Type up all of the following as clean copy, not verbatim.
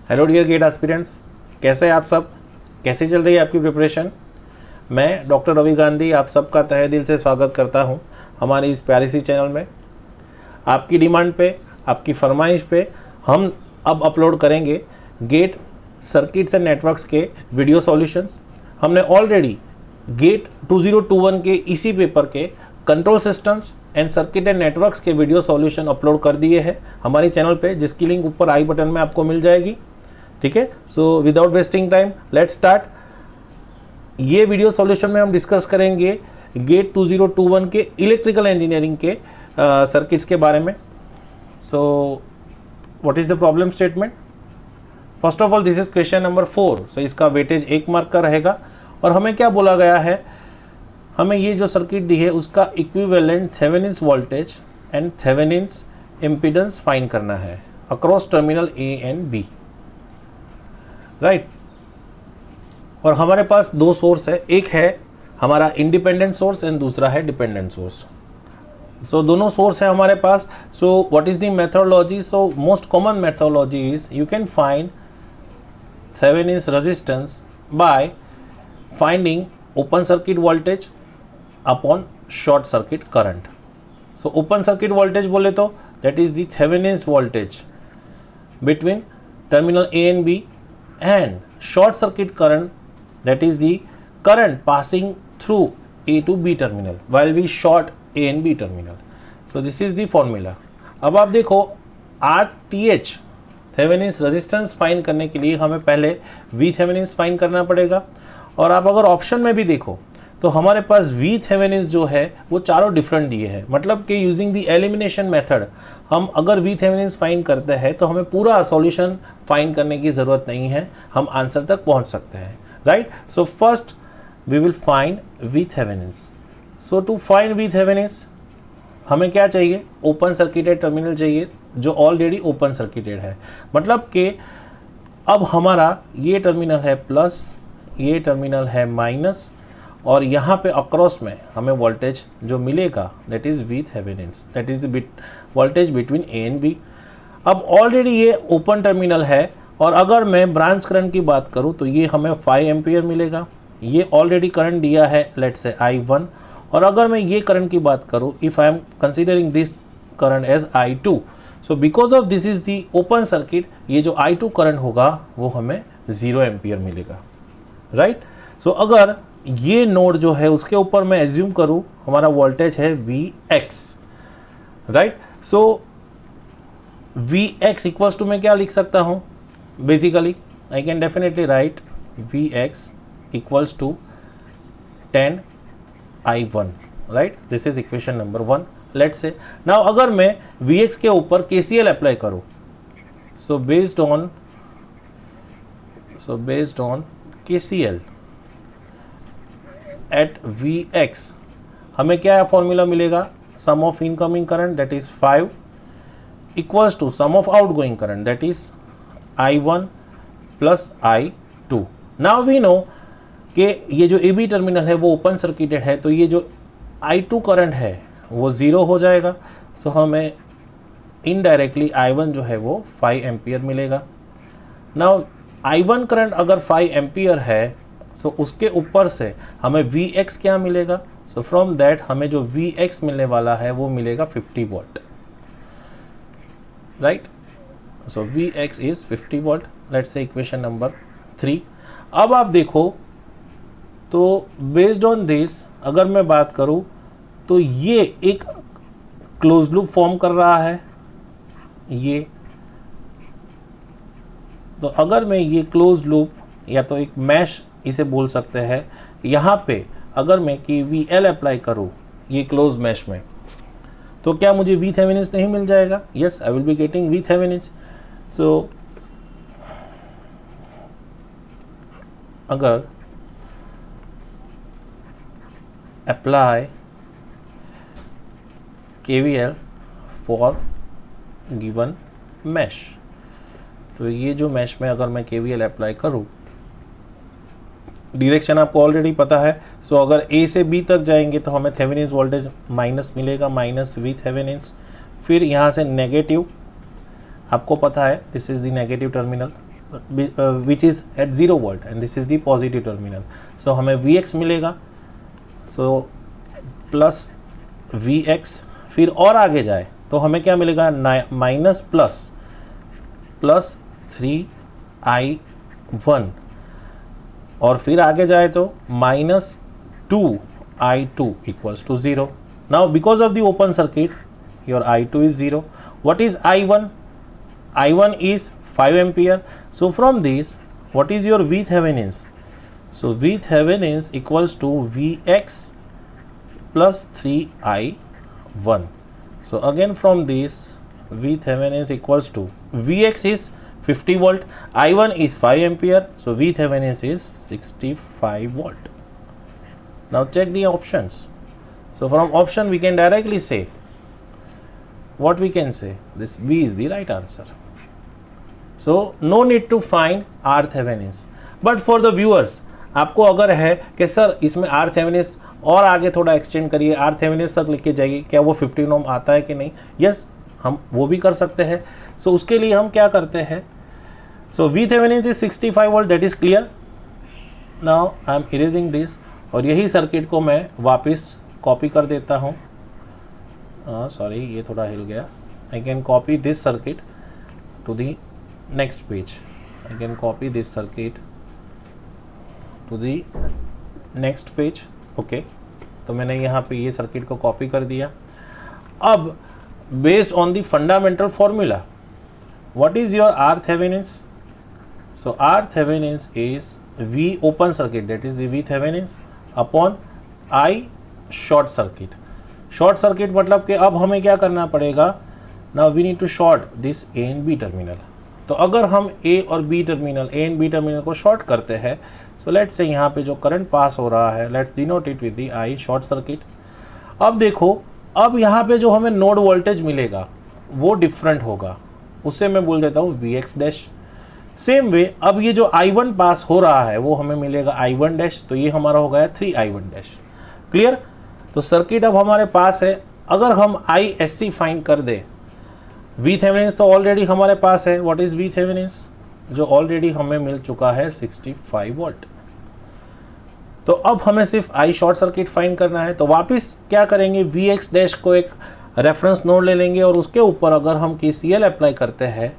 Hello dear gate aspirants, कैसे हैं आप सब? कैसे चल रही है आपकी प्रिपरेशन? मैं डॉक्टर रवि गांधी आप सबका तहे दिल से स्वागत करता हूं हमारी इस प्यारी सी चैनल में। आपकी डिमांड पे, आपकी फरमाइश पे हम अब अपलोड करेंगे गेट सर्किट्स एंड नेटवर्क्स के वीडियो सॉल्यूशंस। हमने ऑलरेडी गेट 2021 के इसी पेपर के control systems and circuit and networks के वीडियो सॉल्यूशन अपलोड कर दिए हैं हमारी चैनल पे, जिसकी लिंक ऊपर आई बटन में आपको मिल जाएगी। ठीक है, so without wasting time let's start. ये वीडियो सॉल्यूशन में हम डिस्कस करेंगे गेट 2021 के इलेक्ट्रिकल इंजीनियरिंग के सर्किट्स के बारे में। सो what is the problem statement? First of all this is question number 4। सो इसका वेटेज 1 मार्क का रहेगा। और हमें क्या बोला गया है, हमें ये जो सर्किट दी है उसका equivalent Thevenin's voltage and Thevenin's impedance find करना है across terminal A and B, right. और हमारे पास दो सोर्स है, एक है हमारा इंडिपेंडेंट सोर्स एंड दूसरा है डिपेंडेंट सोर्स। सो दोनों सोर्स है हमारे पास। So what is the methodology? So most common methodology is you can find Thevenin's resistance by finding open circuit voltage upon short circuit current. So open circuit voltage बोले तो that is the Thevenin's voltage between terminal A and B, and short circuit current, that is the current passing through A to B terminal while we short A and B terminal. So this is the formula. अब आप देखो RTH Thevenin's resistance find करने के लिए हमें पहले V Thevenin's find करना पड़ेगा। और आप अगर ऑप्शन में भी देखो तो हमारे पास V थेवेनिन्स जो है वो चारों डिफरेंट दिए हैं। मतलब कि यूजिंग द एलिमिनेशन मेथड हम अगर V थेवेनिन्स फाइंड करते हैं तो हमें पूरा सॉल्यूशन फाइंड करने की ज़रूरत नहीं है, हम आंसर तक पहुंच सकते हैं, right. So first we will find V Thevenin's. So to find V Thevenin's हमें क्या चाहिए? ओपन सर्किटेड टर्मिनल चाहिए जो ऑलरेडी ओपन सर्किटेड है। मतलब कि अब हमारा ये टर्मिनल है प्लस, ये टर्मिनल है माइनस, और यहाँ पे अक्रॉस में हमें वोल्टेज जो मिलेगा that is V Thevenin's, that is the voltage between A and B। अब ऑलरेडी ये ओपन टर्मिनल है और अगर मैं ब्रांच करंट की बात करूँ तो ये हमें 5 एम्पियर मिलेगा। ये ऑलरेडी करंट दिया है लेट्स से I1। और अगर मैं ये करंट की बात करूँ, if I am considering this current as I2, so because of this is the open circuit, ये जो I2 करंट होगा वो हमें 0 एम्पियर मिलेगा, राइट। सो अगर ये नोड जो है उसके ऊपर मैं एज्यूम करूँ हमारा वोल्टेज है Vx, right. So Vx equals to मैं क्या लिख सकता हूँ? Basically I can definitely write Vx equals to 10I1, right. This is equation number 1। Let's say now अगर मैं Vx के ऊपर KCL अप्लाई करूँ, so based on KCL at Vx हमें क्या फॉर्मूला मिलेगा? Sum of incoming current that is 5 equals to sum of outgoing current that is I1 plus I2। Now we know कि ये जो AB टर्मिनल है वो open circuited है, तो ये जो I2 करंट है वो 0 हो जाएगा। सो हमें इनडायरेक्टली I1 जो है वो 5 एम्पियर मिलेगा। नाउ I1 करंट अगर 5 एम्पियर है सो उसके ऊपर से हमें Vx क्या मिलेगा? सो फ्रॉम दैट हमें जो Vx मिलने वाला है वो मिलेगा 50 volt, right. So Vx is 50 volt. Let's say equation number 3। अब आप देखो तो बेस्ड ऑन दिस अगर मैं बात करूं तो ये एक क्लोज लूप फॉर्म कर रहा है ये। तो अगर मैं ये क्लोज लूप या तो एक मैश इसे बोल सकते हैं, यहाँ पे अगर मैं KVL अप्लाई करूँ ये क्लोज मैश में, तो क्या मुझे V थेवेनिन्स नहीं मिल जाएगा? Yes, I will be getting V Thevenin's. So अगर apply KVL for given mesh, तो ये जो मैश में अगर मैं KVL अप्लाई करूँ, डायरेक्शन आपको ऑलरेडी पता है। सो अगर A से B तक जाएंगे तो हमें थेवेनिन्स वोल्टेज माइनस मिलेगा, माइनस V थेवेनिन्स। फिर यहाँ से नेगेटिव, आपको पता है this is the negative terminal, which is at 0 volt and this is the positive terminal. So हमें Vx मिलेगा. सो प्लस Vx, फिर और आगे जाए तो हमें क्या मिलेगा, माइनस प्लस 3I1, और फिर आगे जाए तो minus 2I2 equals to 0. Now because of the open circuit your I2 is 0. What is I1? I1 is 5 ampere. So from this, what is your VThevenin? So VThevenin equals to Vx plus 3I1. So again from this, VThevenin equals to Vx is 50 volt, I1 is 5 ampere, so VThevenin is 65 volt. Now check the options. So from option we can directly say, what we can say, this B is the right answer. So no need to find RThevenin. But for the viewers, आपको अगर है कि sir इसमें RThevenin और आगे थोड़ा extend करिए, RThevenin तक लेके जाइए, क्या वो 15 ओम आता है कि नहीं? यस, हम वो भी कर सकते हैं. सो उसके लिए हम क्या करते हैं, सो VThevenin is 65 volt, that is clear. Now I am erasing this, और यही सर्किट को मैं वापस कॉपी कर देता हूँ. सॉरी, ये थोड़ा हिल गया. I can copy this circuit to the next page. I can copy this circuit to the next page. Okay, तो मैंने यहाँ पे ये सर्किट को कॉपी कर दिया. अब based on the fundamental formula, what is your RThevenin? So RThevenin is V open circuit, that is the VThevenin upon I short circuit. Short circuit मतलब कि अब हमें क्या करना पड़ेगा, now we need to short this A and B terminal. तो अगर हम A और B terminal, A and B terminal को शॉर्ट करते हैं, so let's say यहाँ पे जो करंट पास हो रहा है, let's denote it with the I short circuit. अब देखो, अब यहाँ पे जो हमें नोड वोल्टेज मिलेगा वो डिफरेंट होगा, उससे मैं बोल देता हूँ Vx डैश. सेम वे अब ये जो I1 पास हो रहा है वो हमें मिलेगा I1 डैश, तो ये हमारा हो गया 3I1 डैश. क्लियर? तो सर्किट अब हमारे पास है. अगर हम ISC फाइंड कर दे, VThevenin तो ऑलरेडी हमारे पास है. What is VThevenin? जो ऑलरेडी हमें मिल चुका है 65 वोल्ट. तो अब हमें सिर्फ आई शॉर्ट सर्किट फाइंड करना है. तो वापस क्या करेंगे, Vx डैश को एक रेफरेंस नोड ले लेंगे और उसके ऊपर अगर हम KCL अप्लाई करते हैं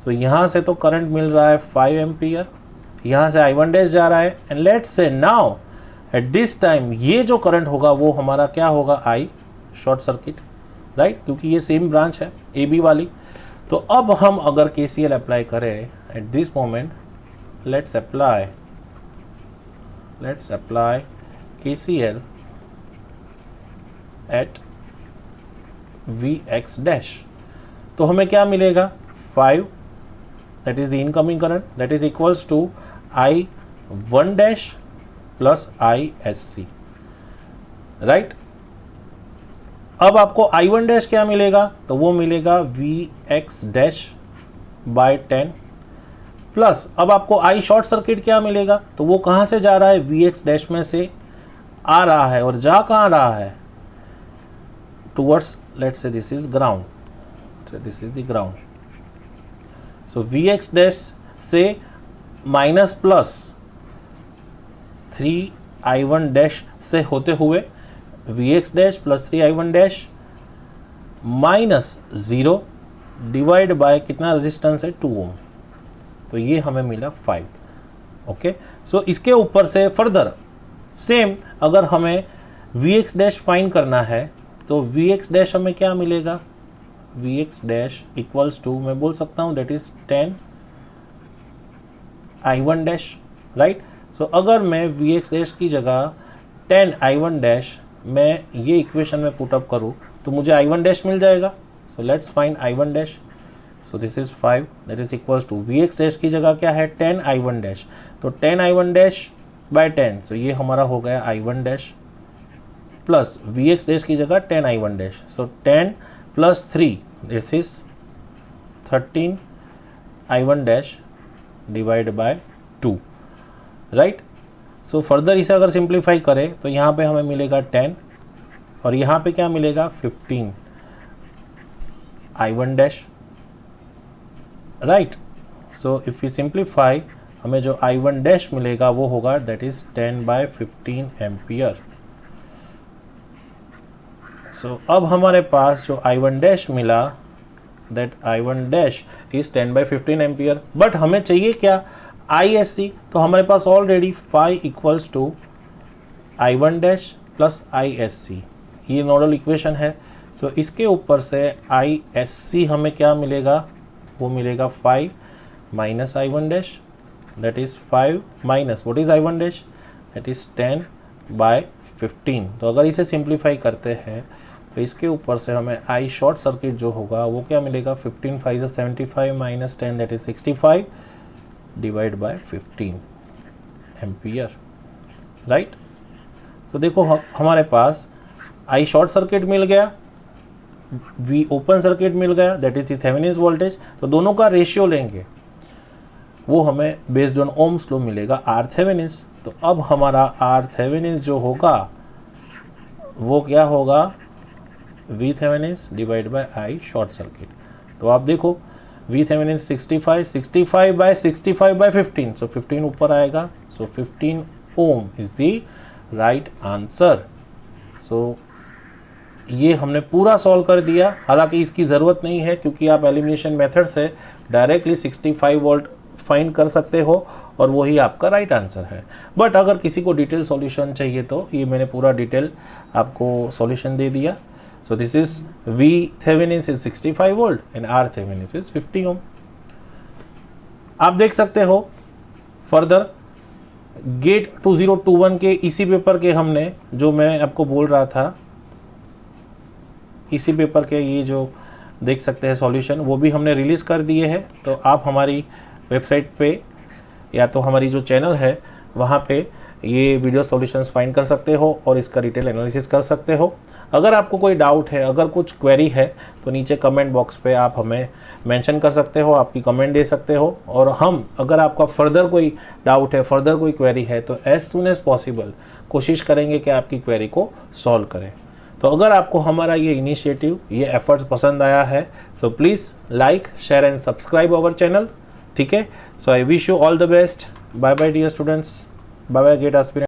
तो यहाँ से तो करंट मिल रहा है 5 एम्पियर, यहाँ से I1 डैश जा रहा है. And let's say now at this time ये जो करंट होगा वो हमारा क्या होगा, आई शॉर्ट सर्किट, राइट, क्योंकि ये सेम ब्रांच है AB वाली. तो अब हम अगर KCL अप्लाई करें at this moment, let's apply KCL at Vx dash. तो हमें क्या मिलेगा, 5, that is the incoming current, that is equals to I1 dash plus ISC, right. अब आपको I1 डैश क्या मिलेगा, तो वो मिलेगा Vx डैश बाय 10 प्लस अब आपको आई शॉर्ट सर्किट क्या मिलेगा, तो वो कहाँ से जा रहा है, Vx डैश में से आ रहा है और जा कहाँ रहा है, towards, let's say this is ground, this is the ground. So Vx dash से माइनस प्लस 3I1 डैश से होते हुए Vx dash plus 3I1 dash minus 0 divide by कितना रेजिस्टेंस है, 2 ओम. तो ये हमें मिला 5. ओके, सो इसके ऊपर से फर्दर सेम अगर हमें Vx डैश फाइंड करना है तो Vx डैश हमें क्या मिलेगा, Vx डैश इक्वल्स टू, मैं बोल सकता हूँ that is 10I1 dash, right. So अगर मैं Vx डैश की जगह 10I1 डैश मैं ये इक्वेशन में पुटअप करूँ तो मुझे I1 डैश मिल जाएगा. So let's find I1 dash. So this is 5, that is equals to Vx dash की जगह क्या है, 10I1 डैश, तो 10I1 डैश बाय 10, सो ये हमारा हो गया I1 dash plus Vx dash की जगह 10I1 dash, so 10 plus 3, this is 13I1 dash divide by 2, right. So further इसे अगर सिंप्लीफाई करें तो यहाँ पे हमें मिलेगा 10 और यहाँ पे क्या मिलेगा, 15I1 dash, right. So if you simplify हमें जो I1 डैश मिलेगा वो होगा दैट इज़ 10/15 एम्पियर। सो अब हमारे पास जो I1 डैश मिला that I1 dash is 10/15 ampere, but हमें चाहिए क्या ISC, तो हमारे पास already five equals to I1 dash plus ISC, ये नोडल इक्वेशन है। सो इसके ऊपर से ISC हमें क्या मिलेगा, वो मिलेगा 5 minus I1 dash that is 5 minus what is I1 dash that is 10/15। तो अगर इसे सिंप्लीफाई करते हैं तो इसके ऊपर से हमें I शॉर्ट सर्किट जो होगा वो क्या मिलेगा, 15 5 75 minus 10 that is 65 divide by 15 ampere, right. तो देखो हमारे पास I शॉर्ट सर्किट मिल गया, V ओपन सर्किट मिल गया दैट इज थेवेनिन वोल्टेज। तो दोनों का रेशियो लेंगे, वो हमें बेस्ड ऑन ओम्स लॉ मिलेगा R थेवेनिन। तो अब हमारा R थेवेनिन जो होगा वो क्या होगा, V Thevenin divide by I short circuit. तो आप देखो V थेवेनिन 65 65/15, सो 15 ऊपर आएगा, सो 15 ओम इज द राइट आंसर। सो ये हमने पूरा सॉल्व कर दिया, हालांकि इसकी ज़रूरत नहीं है क्योंकि आप एलिमिनेशन मेथड से डायरेक्टली 65 वोल्ट फाइंड कर सकते हो और वही आपका राइट आंसर है। बट अगर किसी को डिटेल सॉल्यूशन चाहिए तो ये मैंने पूरा डिटेल आपको सॉल्यूशन दे दिया। सो this is V Thevenin is 65 volt and R Thevenin is 50 ओम। आप देख सकते हो फर्दर गेट 2021 के इसी पेपर के हमने, जो मैं आपको बोल रहा था, इसी पेपर के ये जो देख सकते हैं सॉल्यूशन, वो भी हमने रिलीज़ कर दिए हैं। तो आप हमारी वेबसाइट पे या तो हमारी जो चैनल है वहाँ पे ये वीडियो सॉल्यूशंस फाइंड कर सकते हो और इसका डिटेल एनालिसिस कर सकते हो। अगर आपको कोई डाउट है, अगर कुछ क्वेरी है तो नीचे कमेंट बॉक्स पे आप हमें मेंशन कर सकते हो, आपकी कमेंट दे सकते हो, और हम अगर आपका फर्दर कोई डाउट है, फर्दर कोई क्वेरी है तो एज सुन एज पॉसिबल कोशिश करेंगे कि आपकी क्वेरी को सॉल्व करें। तो अगर आपको हमारा ये इनिशिएटिव, ये एफर्ट्स पसंद आया है so please like share and subscribe our channel, ठीक है। So I wish you all the best. Bye bye dear students, bye bye GATE aspirant.